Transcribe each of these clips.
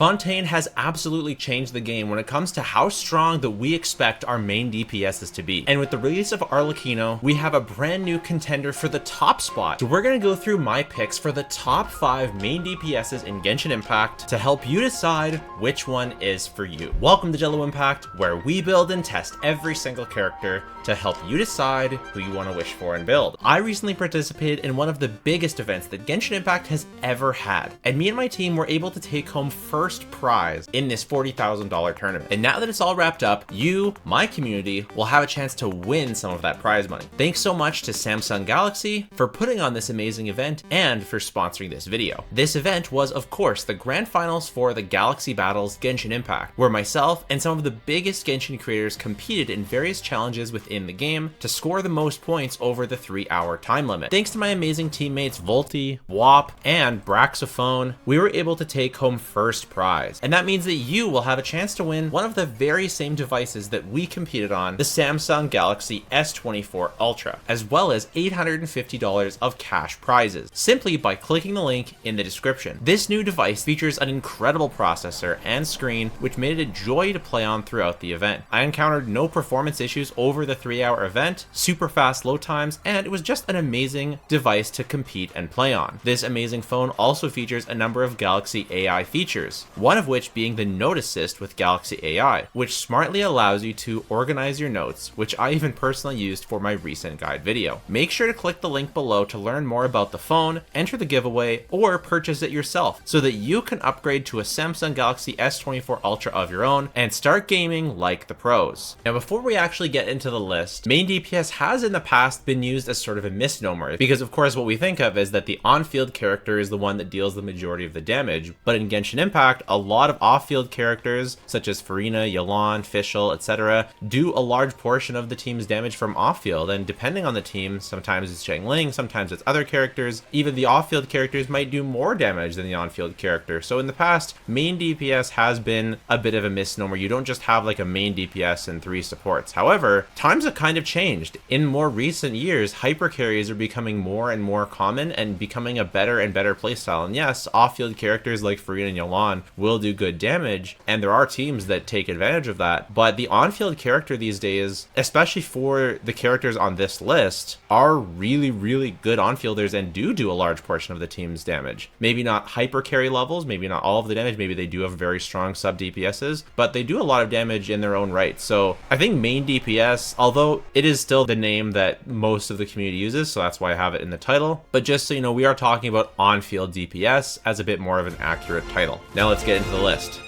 Fontaine has absolutely changed the game when it comes to how strong that we expect our main DPSs to be. And with the release of Arlecchino, we have a brand new contender for the top spot. So we're gonna go through my picks for the top 5 main DPSs in Genshin Impact to help you decide which one is for you. Welcome to Jello Impact, where we build and test every single character to help you decide who you want to wish for and build. I recently participated in one of the biggest events that Genshin Impact has ever had, and me and my team were able to take home first prize in this $40,000 tournament. And now that it's all wrapped up, you, my community, will have a chance to win some of that prize money. Thanks so much to Samsung Galaxy for putting on this amazing event and for sponsoring this video. This event was, of course, the grand finals for the Galaxy Battles Genshin Impact, where myself and some of the biggest Genshin creators competed in various challenges within the game to score the most points over the 3-hour time limit. Thanks to my amazing teammates Volty, Wop, and Braxophone, we were able to take home first prize. And that means that you will have a chance to win one of the very same devices that we competed on, the Samsung Galaxy S24 Ultra, as well as $850 of cash prizes, simply by clicking the link in the description. This new device features an incredible processor and screen, which made it a joy to play on throughout the event. I encountered no performance issues over the 3-hour event, super fast load times, and it was just an amazing device to compete and play on. This amazing phone also features a number of Galaxy AI features, one of which being the Note Assist with Galaxy AI, which smartly allows you to organize your notes, which I even personally used for my recent guide video. Make sure to click the link below to learn more about the phone, enter the giveaway, or purchase it yourself so that you can upgrade to a Samsung Galaxy S24 Ultra of your own and start gaming like the pros. Now, before we actually get into the list, main DPS has in the past been used as sort of a misnomer, because of course what we think of is that the on-field character is the one that deals the majority of the damage, but in Genshin Impact, a lot of off-field characters such as Farina, Yelan, Fischl, etc. do a large portion of the team's damage from off-field, and depending on the team, sometimes it's Xiangling, sometimes it's other characters. Even the off-field characters might do more damage than the on-field character. So in the past, main DPS has been a bit of a misnomer. You don't just have like a main DPS and 3 supports. However, times have kind of changed. In more recent years, hyper carries are becoming more and more common and becoming a better and better playstyle. And yes, off-field characters like Farina and Yelan will do good damage, and there are teams that take advantage of that. But the on-field character these days, especially for the characters on this list, are really, really good on-fielders and do a large portion of the team's damage. Maybe not hyper carry levels, maybe not all of the damage, maybe they do have very strong sub DPSs, but they do a lot of damage in their own right. So I think main DPS, although it is still the name that most of the community uses, so that's why I have it in the title, but just so you know, we are talking about on-field DPS as a bit more of an accurate title. Now let's get into the list.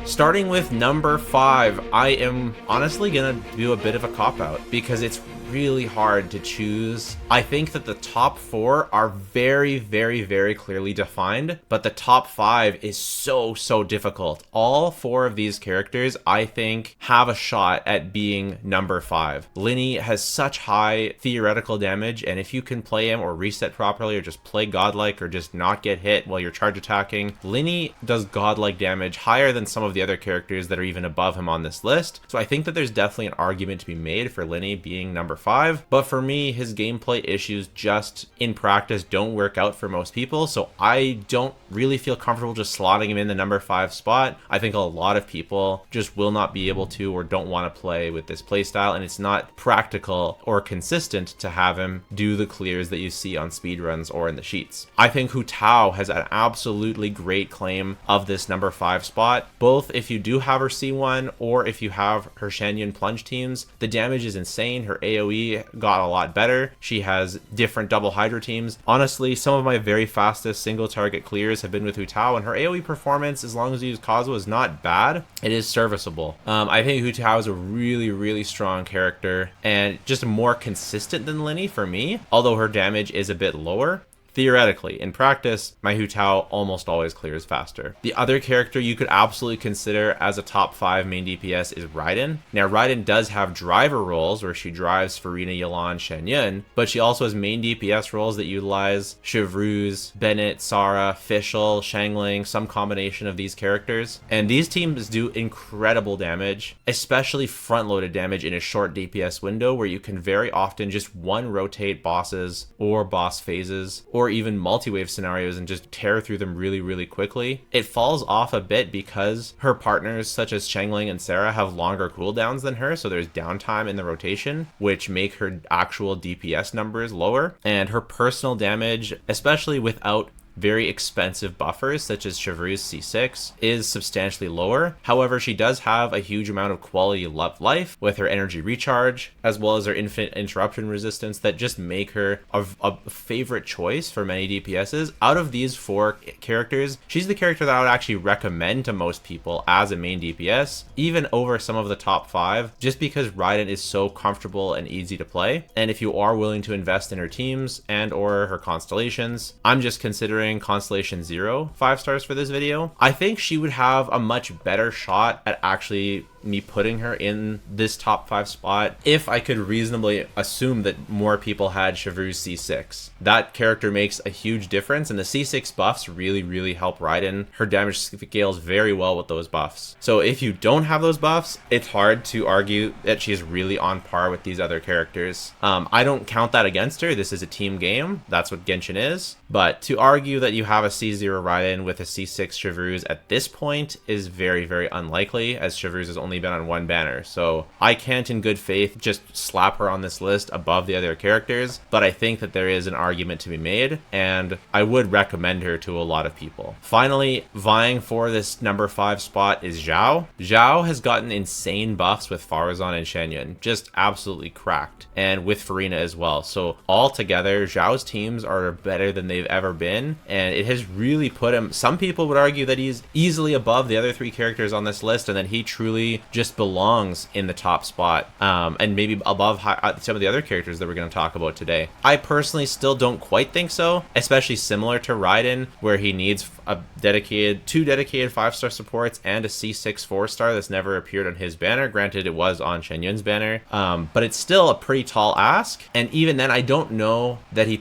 Starting with number 5, I am honestly gonna do a bit of a cop-out because it's really hard to choose. I think that the top 4 are very, very, very clearly defined, but the top 5 is so difficult. All 4 of these characters, I think, have a shot at being number 5. Linny has such high theoretical damage, and if you can play him or reset properly or just play godlike or just not get hit while you're charge attacking, Linny does godlike damage higher than some of the other characters that are even above him on this list. So I think that there's definitely an argument to be made for Linny being number 5, but for me, his gameplay issues just in practice don't work out for most people, so I don't really feel comfortable just slotting him in the number 5 spot. I think a lot of people just will not be able to or don't want to play with this playstyle, and it's not practical or consistent to have him do the clears that you see on speedruns or in the sheets. I think Hu Tao has an absolutely great claim of this number 5 spot, both if you do have her C1 or if you have her Shanyan plunge teams. The damage is insane. Her AoE got a lot better. She has different double Hydra teams. Honestly, some of my very fastest single target clears have been with Hu Tao, and her AoE performance, as long as you use Kazuha, is not bad. It is serviceable. I think Hu Tao is a really, really strong character and just more consistent than Linny for me, although her damage is a bit lower. Theoretically, in practice, my Hu Tao almost always clears faster. The other character you could absolutely consider as a top 5 main DPS is Raiden. Now, Raiden does have driver roles where she drives Farina, Yelan, Shanyan, but she also has main DPS roles that utilize Chevreuse, Bennett, Sara, Fischl, Xiangling, some combination of these characters. And these teams do incredible damage, especially front-loaded damage in a short DPS window where you can very often just one rotate bosses or boss phases, or or even multi-wave scenarios and just tear through them really, really quickly. It falls off a bit because her partners such as Xiangling and Sarah have longer cooldowns than her, so there's downtime in the rotation, which make her actual DPS numbers lower, and her personal damage, especially without very expensive buffers such as Chevreuse C6, is substantially lower. However, she does have a huge amount of quality of life with her energy recharge, as well as her infinite interruption resistance, that just make her a favorite choice for many DPSs. Out of these 4 characters, she's the character that I would actually recommend to most people as a main DPS, even over some of the top 5, just because Raiden is so comfortable and easy to play. And if you are willing to invest in her teams and or her constellations, I'm just considering Constellation 0 5 stars for this video. I think she would have a much better shot at actually me putting her in this top 5 spot if I could reasonably assume that more people had Chevreuse C6. That character makes a huge difference, and the C6 buffs really, really help Raiden. Her damage scales very well with those buffs. So if you don't have those buffs, it's hard to argue that she's really on par with these other characters. I don't count that against her. This is a team game. That's what Genshin is. But to argue that you have a C0 Raiden with a C6 Chevreuse at this point is very, very unlikely, as Chevreuse has only been on 1 banner. So I can't in good faith just slap her on this list above the other characters, but I think that there is an argument to be made, and I would recommend her to a lot of people. Finally, vying for this number 5 spot is Xiao. Xiao has gotten insane buffs with Farazan and Shen, just absolutely cracked, and with Farina as well. So altogether, Xiao's teams are better than they've ever been, and it has really put him, some people would argue that he's easily above the other 3 characters on this list, and that he truly just belongs in the top spot, and maybe above some of the other characters that we're going to talk about today. I personally still don't quite think so, especially similar to Raiden, where he needs a dedicated 2 dedicated 5-star supports and a C6 4-star that's never appeared on his banner. Granted, it was on Shen Yun's banner, but it's still a pretty tall ask, and even then I don't know that he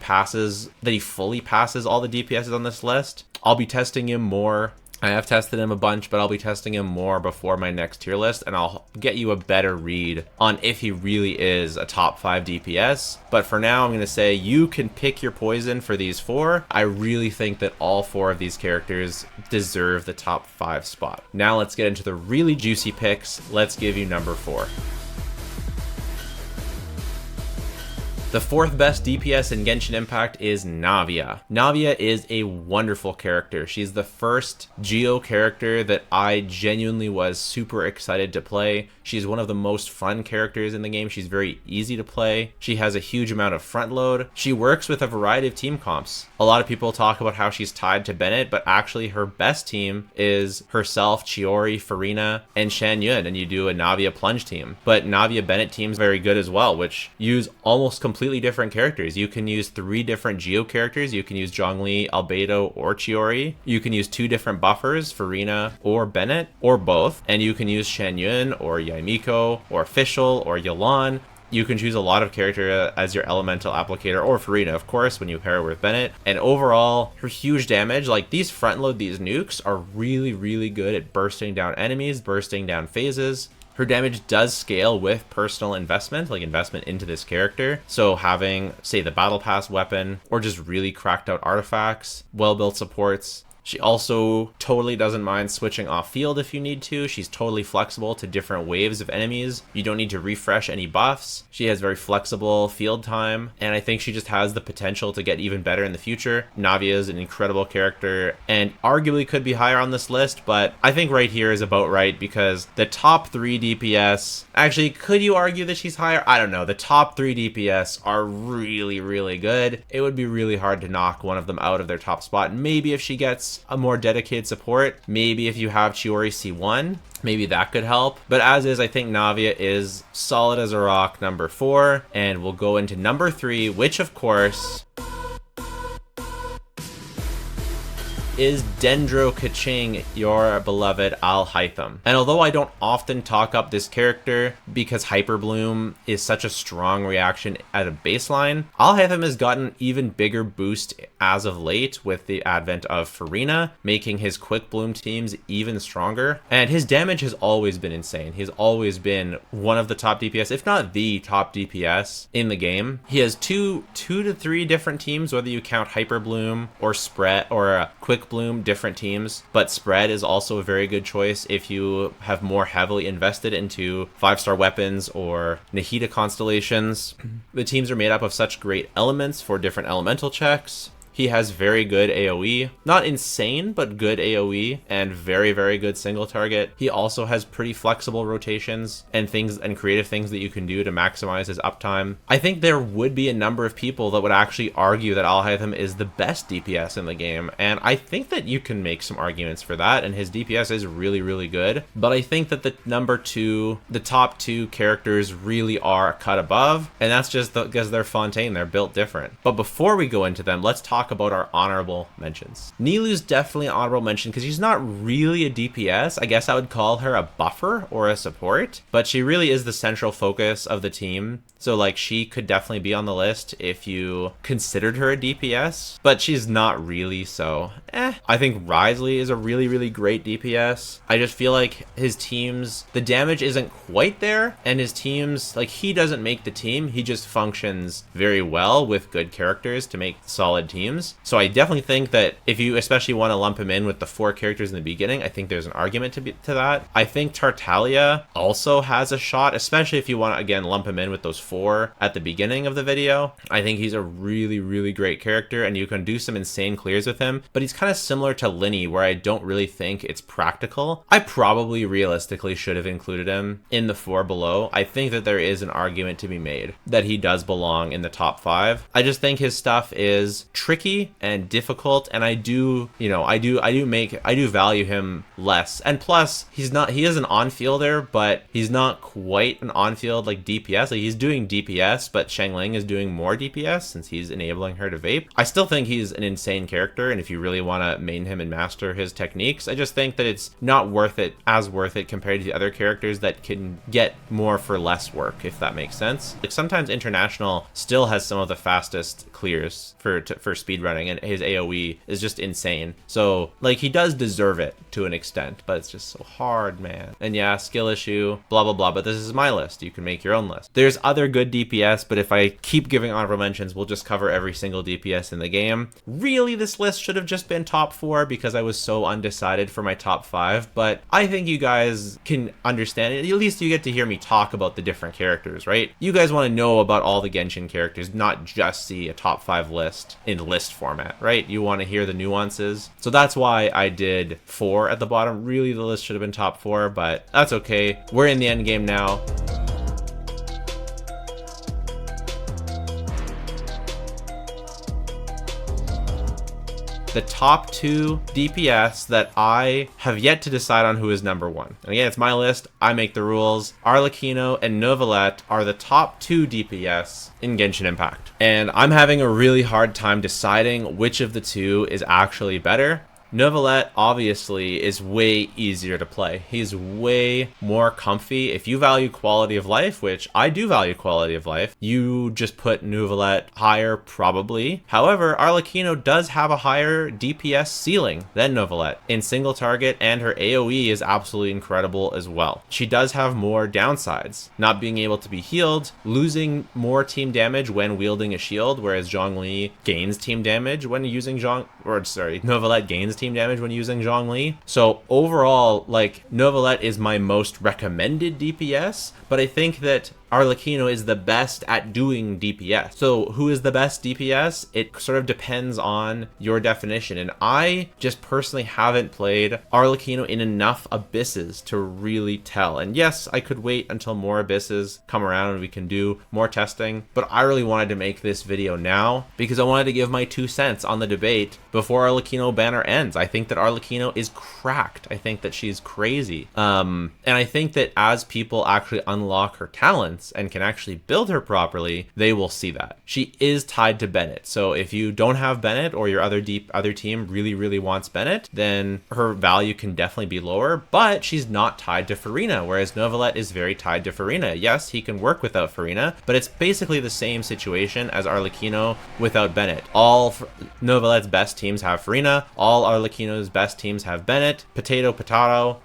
fully passes all the DPSs on this list. I'll be testing him more. I have tested him a bunch, but I'll be testing him more before my next tier list, and I'll get you a better read on if he really is a top 5 DPS. But for now, I'm going to say you can pick your poison for these 4. I really think that all 4 of these characters deserve the top 5 spot. Now let's get into the really juicy picks. Let's give you number 4. The 4th best DPS in Genshin Impact is Navia. Navia is a wonderful character. She's the first Geo character that I genuinely was super excited to play. She's one of the most fun characters in the game. She's very easy to play. She has a huge amount of front load. She works with a variety of team comps. A lot of people talk about how she's tied to Bennett, but actually her best team is herself, Chiori, Farina, and Shen Yun, and you do a Navia plunge team. But Navia Bennett team's very good as well, which use almost completely different characters. You can use 3 different Geo characters. You can use Zhongli, Albedo, or Chiori. You can use 2 different buffers, Farina or Bennett, or both. And you can use Shen Yun or Yaimiko or Fischl or Yelan. You can choose a lot of character as your elemental applicator, or Farina, of course, when you pair her with Bennett. And overall, her huge damage, like these front load, these nukes are really, really good at bursting down enemies, bursting down phases. Her damage does scale with personal investment, like investment into this character. So having, say, the Battle Pass weapon, or just really cracked out artifacts, well-built supports. She also totally doesn't mind switching off field if you need to. She's totally flexible to different waves of enemies. You don't need to refresh any buffs. She has very flexible field time, and I think she just has the potential to get even better in the future. Navia is an incredible character and arguably could be higher on this list, but I think right here is about right, because the top 3 DPS, actually, could you argue that she's higher? I don't know. The top 3 DPS are really, really good. It would be really hard to knock one of them out of their top spot. Maybe if she gets a more dedicated support, maybe if you have Chiori C1, maybe that could help. But as is, I think Navia is solid as a rock, number 4, and we'll go into number 3, which of course is Dendro Kaching, your beloved Al-Hytham. And although I don't often talk up this character because Hyper Bloom is such a strong reaction at a baseline, Al-Hytham has gotten even bigger boost as of late with the advent of Farina, making his quick bloom teams even stronger. And his damage has always been insane. He's always been one of the top DPS, if not the top DPS in the game. He has two to three different teams, whether you count Hyper Bloom or Spread or Quick Bloom, different teams. But Spread is also a very good choice if you have more heavily invested into 5-star weapons or Nahida constellations. The teams are made up of such great elements for different elemental checks. He has very good AoE, not insane, but good AoE and very, very good single target. He also has pretty flexible rotations and things and creative things that you can do to maximize his uptime. I think there would be a number of people that would actually argue that Alhaitham is the best DPS in the game. And I think that you can make some arguments for that. And his DPS is really, really good. But I think that the top two characters really are a cut above. And that's just because they're Fontaine. They're built different. But before we go into them, let's talk about our honorable mentions. Nilou's definitely an honorable mention because she's not really a DPS. I guess I would call her a buffer or a support, but she really is the central focus of the team. So like she could definitely be on the list if you considered her a DPS, but she's not really, so I think Risley is a really, really great DPS. I just feel like his teams, the damage isn't quite there, and his teams, like he doesn't make the team, he just functions very well with good characters to make solid teams. So I definitely think that if you especially want to lump him in with the 4 characters in the beginning, I think there's an argument to that. I think Tartaglia also has a shot, especially if you want to, again, lump him in with those 4 at the beginning of the video. I think he's a really, really great character, and you can do some insane clears with him, but he's kind of similar to Linny, where I don't really think it's practical. I probably realistically should have included him in the 4 below. I think that there is an argument to be made that he does belong in the top 5. I just think his stuff is tricky and difficult, and I do value him less. And plus, he is an on-fielder, but he's not quite an on-field like DPS. Like he's doing DPS, but Xiangling is doing more DPS since he's enabling her to vape. I still think he's an insane character, and if you really want to main him and master his techniques, I just think that it's not worth it compared to the other characters that can get more for less work, if that makes sense. Like sometimes International still has some of the fastest clears for speedrunning, and his AoE is just insane. So like he does deserve it to an extent, but it's just so hard, man. And yeah, skill issue, blah blah blah, but this is my list. You can make your own list. There's other good DPS, but if I keep giving honorable mentions, we'll just cover every single DPS in the game. Really, this list should have just been top 4 because I was so undecided for my top 5, but I think you guys can understand it. At least you get to hear me talk about the different characters, right? You guys want to know about all the Genshin characters, not just see a top 5 list in list format, right? You want to hear the nuances. So that's why I did 4 at the bottom. Really, the list should have been top 4, but that's okay. We're in the end game now. The top 2 DPS that I have yet to decide on who is number 1. And again, it's my list. I make the rules. Arlecchino and Neuvillette are the top 2 DPS in Genshin Impact. And I'm having a really hard time deciding which of the 2 is actually better. Neuvillette obviously is way easier to play. He's way more comfy. If you value quality of life, which I do value quality of life, you just put Neuvillette higher probably. However, Arlecchino does have a higher DPS ceiling than Neuvillette in single target, and her AoE is absolutely incredible as well. She does have more downsides, not being able to be healed, losing more team damage when wielding a shield, whereas Zhongli gains team damage when using Neuvillette gains team damage when using Zhongli. So overall, like, Neuvillette is my most recommended DPS, but I think that Arlecchino is the best at doing DPS. So who is the best DPS? It sort of depends on your definition. And I just personally haven't played Arlecchino in enough abysses to really tell. And yes, I could wait until more abysses come around and we can do more testing. But I really wanted to make this video now because I wanted to give my 2 cents on the debate before Arlecchino banner ends. I think that Arlecchino is cracked. I think that she's crazy. And I think that as people actually unlock her talent, talents and can actually build her properly, they will see that. She is tied to Bennett. So if you don't have Bennett or your other team really wants Bennett, then her value can definitely be lower, but she's not tied to Farina, whereas Novelet is very tied to Farina. Yes, he can work without Farina, but it's basically the same situation as Arlecchino without Bennett. All Novelet's best teams have Farina, all Arlecchino's best teams have Bennett. Potato.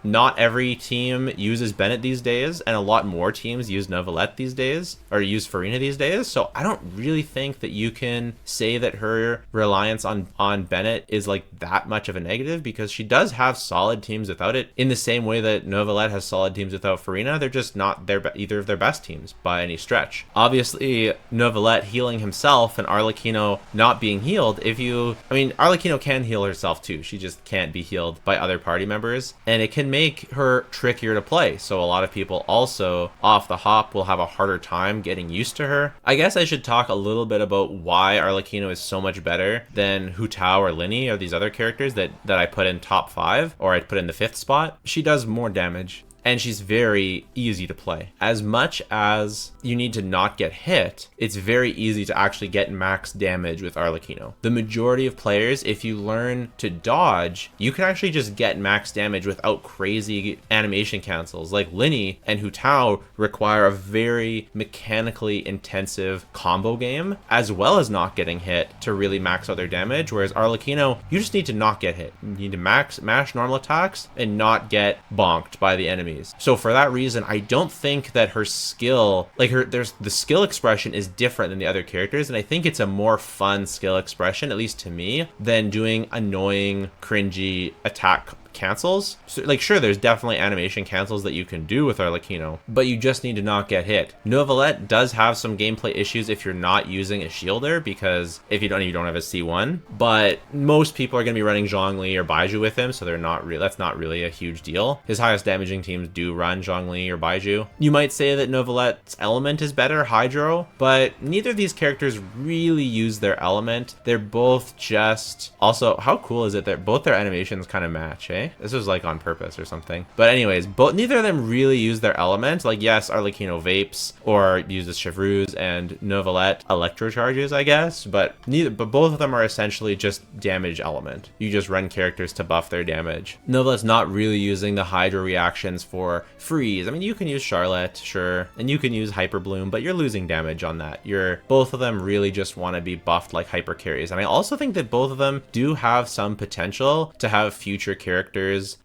Not every team uses Bennett these days, and a lot more teams use Novelet these days, or use Farina these days, so I don't really think that you can say that her reliance on Bennett is like that much of a negative, because she does have solid teams without it, in the same way that Novelet has solid teams without Farina. They're just not either of their best teams by any stretch. Obviously, Novelet healing himself and Arlecchino not being healed, Arlecchino can heal herself too, she just can't be healed by other party members, and it can make her trickier to play, so a lot of people also off the hop will have a harder time getting used to her. I guess I should talk a little bit about why Arlecchino is so much better than Hu Tao or Linny or these other characters that I put in top 5, or I'd put in the 5th spot. She does more damage, and she's very easy to play. As much as you need to not get hit, it's very easy to actually get max damage with Arlecchino. The majority of players, if you learn to dodge, you can actually just get max damage without crazy animation cancels. Like Linny and Hu Tao require a very mechanically intensive combo game, as well as not getting hit to really max out their damage, whereas Arlecchino, you just need to not get hit. You need to mash normal attacks and not get bonked by the enemy. So for that reason, I don't think that her skill, the skill expression is different than the other characters, and I think it's a more fun skill expression, at least to me, than doing annoying, cringy attack cancels. So, sure, there's definitely animation cancels that you can do with Arlecchino, but you just need to not get hit. Novelet does have some gameplay issues if you're not using a shielder, because if you don't have a C1, but most people are going to be running Zhongli or Baizhu with him, so that's not really a huge deal. His highest damaging teams do run Zhongli or Baizhu. You might say that Novelet's element is better, Hydro, but neither of these characters really use their element. They're both just... Also, how cool is it that both their animations kind of match, eh? This was on purpose or something. But anyways, neither of them really use their element. Yes, Arlecchino vapes or uses Chevreuse, and Novelet electrocharges, I guess, but both of them are essentially just damage element. You just run characters to buff their damage. Novelet's not really using the Hydro reactions for freeze. You can use Charlotte, sure, and you can use Hyper Bloom, but you're losing damage on that. Both of them really just want to be buffed like hyper carries, and I also think that both of them do have some potential to have future characters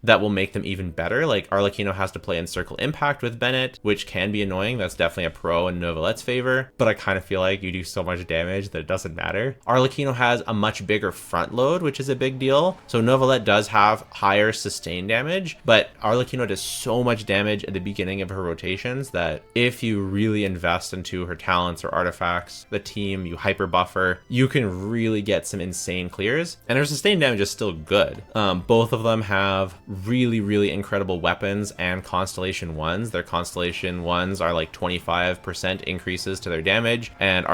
that will make them even better. Arlecchino has to play in Circle Impact with Bennett, which can be annoying. That's definitely a pro in Novelet's favor, but I kind of feel like you do so much damage that it doesn't matter. Arlecchino has a much bigger front load, which is a big deal. So Novelet does have higher sustained damage, but Arlecchino does so much damage at the beginning of her rotations that if you really invest into her talents or artifacts, the team, you hyper buffer, you can really get some insane clears, and her sustained damage is still good. Both of them have really incredible weapons and Constellation 1s. Their Constellation 1s are 25% increases to their damage, and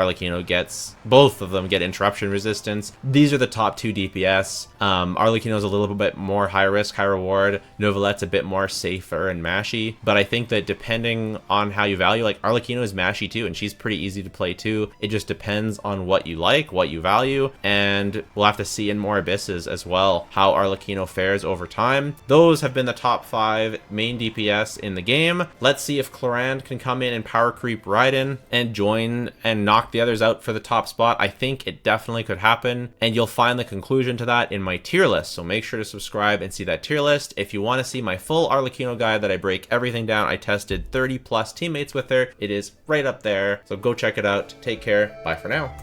both of them get interruption resistance. These are the top 2 DPS. Arlecchino is a little bit more high risk, high reward. Novelet's a bit more safer and mashy, but I think that depending on how you value, Arlecchino is mashy too, and she's pretty easy to play too. It just depends on what you like, what you value, and we'll have to see in more Abysses as well how Arlecchino fares over time. Those have been the top 5 main DPS in the game. Let's see if Clorand can come in and power creep Raiden and join and knock the others out for the top spot. I think it definitely could happen, and you'll find the conclusion to that in my tier list, so make sure to subscribe and see that tier list. If you want to see my full Arlecchino guide that I break everything down, I tested 30 plus teammates with her. It is right up there, so go check it out. Take care. Bye for now.